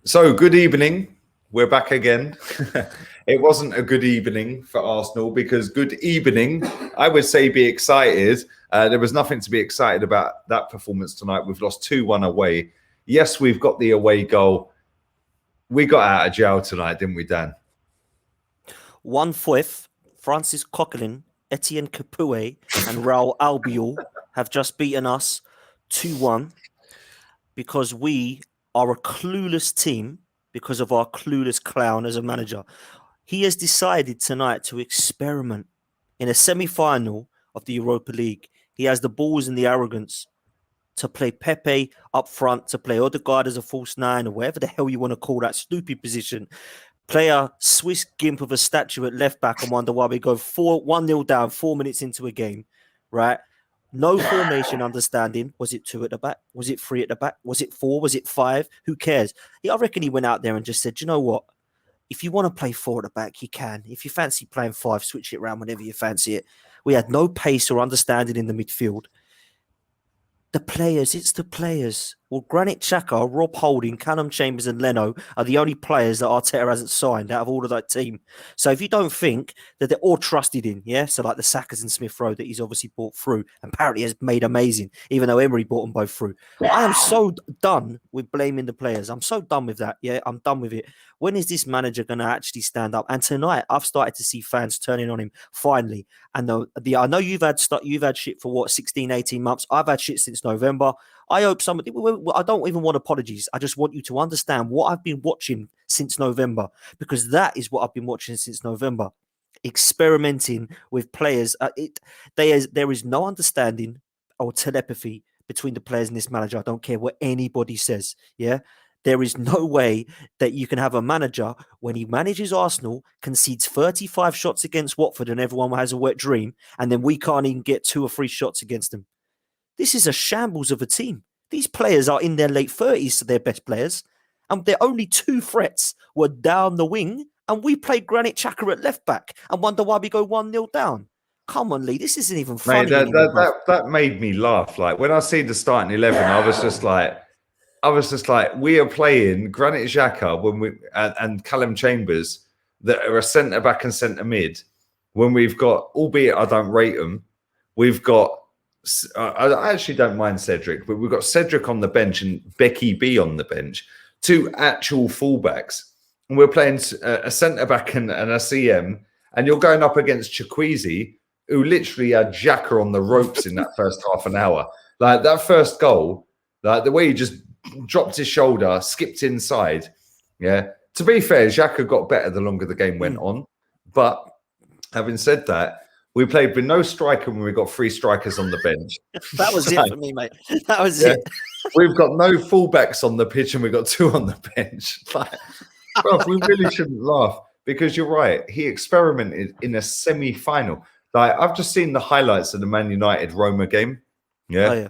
So, good evening. We're back again. It wasn't a good evening for Arsenal because good evening, I would say be excited. There was nothing to be excited about that performance tonight. We've lost 2-1 away. Yes, we've got the away goal. We got out of jail tonight, didn't we, Dan? 1/5, Francis Coquelin, Etienne Capoue, and Raul Albiol have just beaten us 2-1 because we are a clueless team because of our clueless clown as a manager. He has decided tonight to experiment in a semi-final of the Europa League. He has the balls and the arrogance to play Pepe up front, to play Odegaard as a false nine, or whatever the hell you want to call that stupid position. Play a Swiss gimp of a statue at left back and wonder why we go 1-0 down 4 minutes into a game, right? No formation understanding. Was it 2 at the back? Was it 3 at the back? Was it 4? Was it 5? Who cares? I reckon he went out there and just said, you know what? If you want to play 4 at the back, you can. If you fancy playing 5, switch it around whenever you fancy it. We had no pace or understanding in the midfield. It's the players. Well, Granit Xhaka, Rob Holding, Callum Chambers and Leno are the only players that Arteta hasn't signed out of all of that team. So if you don't think that they're all trusted in, yeah, so like the Sackers and Smith Rowe that he's obviously brought through, apparently has made amazing, even though Emery brought them both through. I am so done with blaming the players. I'm so done with that, yeah, I'm done with it. When is this manager going to actually stand up? And tonight, I've started to see fans turning on him, finally. And I know you've had shit for, what, 16, 18 months? I've had shit since November. I hope somebody. I don't even want apologies. I just want you to understand what I've been watching since November, because that is what I've been watching since November. Experimenting with players. There is no understanding or telepathy between the players and this manager. I don't care what anybody says. Yeah. There is no way that you can have a manager, when he manages Arsenal, concedes 35 shots against Watford and everyone has a wet dream, and then we can't even get 2 or 3 shots against them. This is a shambles of a team. These players are in their late 30s to their best players, and their only 2 threats were down the wing, and we played Granit Xhaka at left back and wonder why we go 1-0 down. Come on, Lee, this isn't even funny. Mate, that made me laugh. Like, when I see the starting 11, I was just like, we are playing Granit Xhaka and Callum Chambers that are a centre back and centre mid. When we've got, albeit I don't rate them, we've got. I actually don't mind Cedric, but we've got Cedric on the bench and Becky B on the bench, 2 actual fullbacks, and we're playing a centre back and a CM, and you're going up against Chikwueze, who literally had Xhaka on the ropes in that first half an hour. Like, that first goal, like the way he just dropped his shoulder, skipped inside. Yeah. To be fair, Xhaka got better the longer the game went on. But having said that, we played with no striker when we got 3 strikers on the bench. That was it for me, mate. That was it. We've got no fullbacks on the pitch and we've got 2 on the bench. Like, bro, we really shouldn't laugh, because you're right. He experimented in a semi-final. Like, I've just seen the highlights of the Man United Roma game. Yeah. Oh, yeah.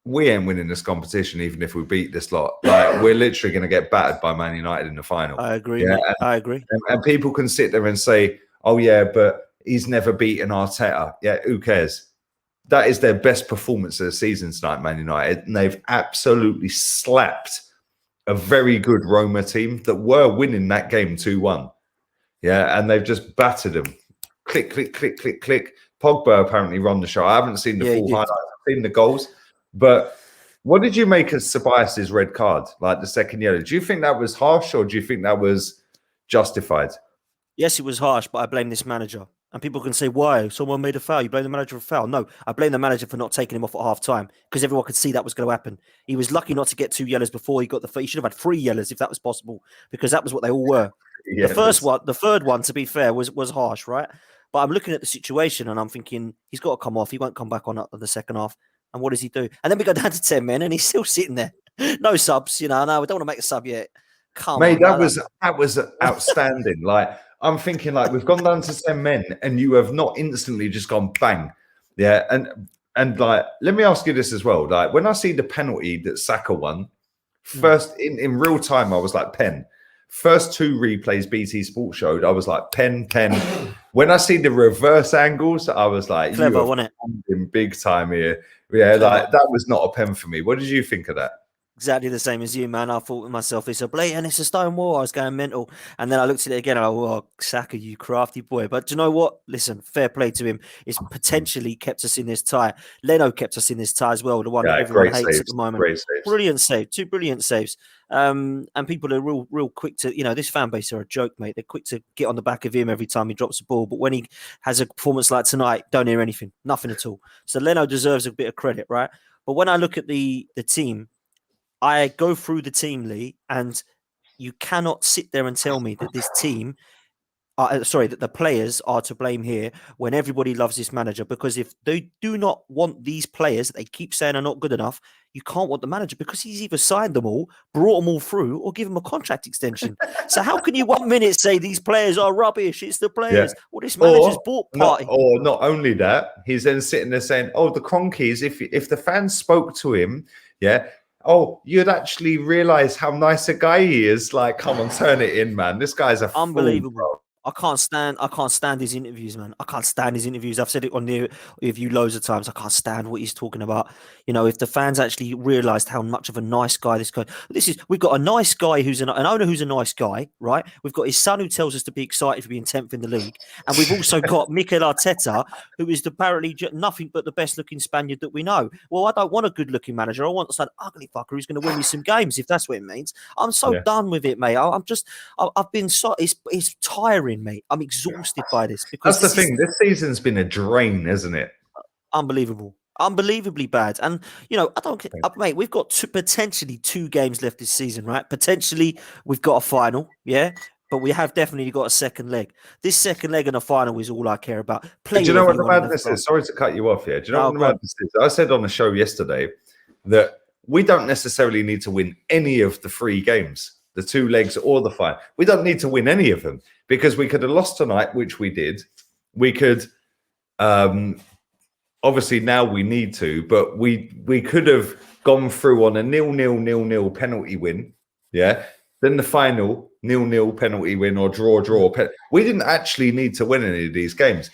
We ain't winning this competition, even if we beat this lot. Like, we're literally going to get battered by Man United in the final. I agree. Yeah? I agree. And people can sit there and say, "Oh yeah, but he's never beaten Arteta." Yeah, who cares? That is their best performance of the season tonight, Man United, and they've absolutely slapped a very good Roma team that were winning that game 2-1. Yeah, and they've just battered them. Click, click, click, click, click. Pogba apparently run the show. I haven't seen the full highlights. I've seen the goals. But what did you make of Ceballos' red card, like the second yellow? Do you think that was harsh, or do you think that was justified? Yes, it was harsh, but I blame this manager. And people can say, why? Someone made a foul. You blame the manager for a foul. No, I blame the manager for not taking him off at half time, because everyone could see that was going to happen. He was lucky not to get 2 yellows before he got he should have had 3 yellows if that was possible, because that was what they all were. Yeah, the third one, to be fair, was harsh, right? But I'm looking at the situation and I'm thinking, he's got to come off. He won't come back on the second half. And what does he do? And then we go down to 10 men and he's still sitting there. No subs, No, we don't want to make a sub yet. Mate, that was outstanding. Like, I'm thinking, like, we've gone down to 10 men and you have not instantly just gone bang. Yeah. And like, let me ask you this as well. Like, when I see the penalty that Saka won, first in real time, I was like, pen. First 2 replays BT Sports showed, I was like, pen. When I see the reverse angles, I was like, clever, wasn't it? In big time here. Yeah, like, that was not a pen for me. What did you think of that? Exactly the same as you, man. I thought to myself, it's a blatant, it's a stone wall. I was going mental. And then I looked at it again and I was, oh, Saka, you crafty boy. But do you know what? Listen, fair play to him. It's potentially kept us in this tie. Leno kept us in this tie as well, the one that Yeah, everyone great hates at saves. the moment. Great saves. Brilliant save, 2 brilliant saves. And people are real quick to, this fan base are a joke, mate. They're quick to get on the back of him every time he drops a ball. But when he has a performance like tonight, don't hear anything, nothing at all. So Leno deserves a bit of credit, right? But when I look at the team, I go through the team, Lee, and you cannot sit there and tell me that this team, that the players are to blame here when everybody loves this manager. Because if they do not want these players that they keep saying are not good enough, you can't want the manager because he's either signed them all, brought them all through, or give them a contract extension. So how can you 1 minute say these players are rubbish? It's the players. Yeah. Well, this manager's bought Not, party. or not only that, he's then sitting there saying, "Oh, the Cronkies. If the fans spoke to him, yeah, oh, you'd actually realize how nice a guy he is. Like, come on, turn it in, man. This guy's a Unbelievable. fool, bro." I can't stand his interviews, man. I can't stand his interviews. I've said it on the review loads of times. I can't stand what he's talking about. If the fans actually realised how much of a nice guy this guy. We've got a nice guy who's an owner who's a nice guy, right? We've got his son who tells us to be excited for being 10th in the league, and we've also got Mikel Arteta, who is apparently nothing but the best looking Spaniard that we know. Well, I don't want a good looking manager. I want some ugly fucker who's going to win me some games, if that's what it means. I'm so done with it, mate. I've been so it's tiring, mate. I'm exhausted by this because that's the thing. This season's been a drain, isn't it? Unbelievably bad. And I don't, mate. We've got potentially 2 games left this season, right? Potentially, we've got a final, yeah. But we have definitely got a second leg. This second leg and a final is all I care about. Do you know what the madness is? Sorry to cut you off here. Do you know what the madness is? I said on the show yesterday that we don't necessarily need to win any of the 3 games, the 2 legs or the final. We don't need to win any of them because we could have lost tonight, which we did. We could, obviously now we need to, but we could have gone through on a 0-0 penalty win. Yeah. Then the final 0-0 penalty win or draw. We didn't actually need to win any of these games.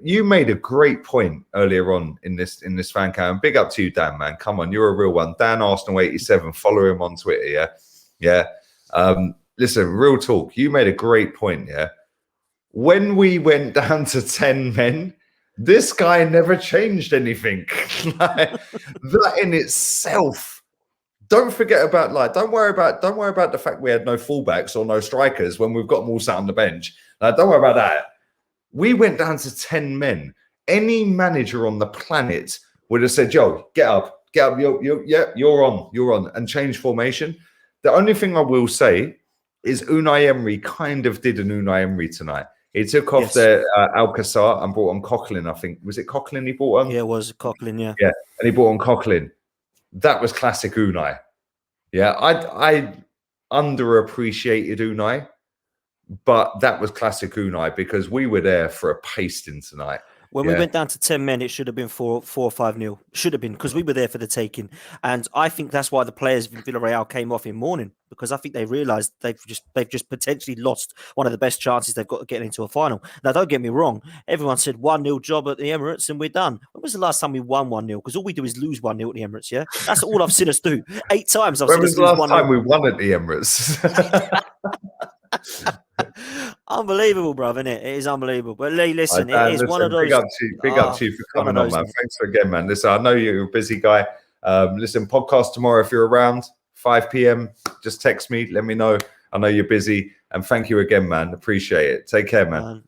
You made a great point earlier on in this fan cam. Big up to you, Dan, man. Come on, you're a real one. Dan Arsenal 87. Follow him on Twitter. Yeah. Listen, real talk. You made a great point. Yeah. When we went down to 10 men, this guy never changed anything. Like, that in itself. Don't forget about don't worry about the fact we had no fullbacks or no strikers when we've got them all sat on the bench. Like, don't worry about that. We went down to 10 men. Any manager on the planet would have said, "Yo, get up, you're on," and change formation. The only thing I will say is Unai Emery kind of did an Unai Emery tonight. He took off the Alcazar and brought on Coughlin. I think was it Coughlin he brought on? Yeah, it was Coughlin. Yeah, and he brought on Coughlin. That was classic Unai. Yeah, I underappreciated Unai, but that was classic Unai because we were there for a pasting tonight. When we went down to 10 men, it should have been 4 or 5-0. Should have been, because we were there for the taking. And I think that's why the players in Villarreal came off in mourning, because I think they realised they've just potentially lost one of the best chances they've got to get into a final. Now, don't get me wrong. Everyone said 1-0 job at the Emirates and we're done. When was the last time we won 1-0? Because all we do is lose 1-0 at the Emirates, yeah? That's all I've seen us do. 8 times I've seen us lose 1-0. When was the last time we won at the Emirates? Unbelievable, bro, isn't it? It is unbelievable. But Lee, listen, it is one of those. Big up to you for coming on, man. Thanks again, man. Listen, I know you're a busy guy. Listen, podcast tomorrow if you're around, 5 p.m. Just text me, let me know. I know you're busy. And thank you again, man. Appreciate it. Take care, man.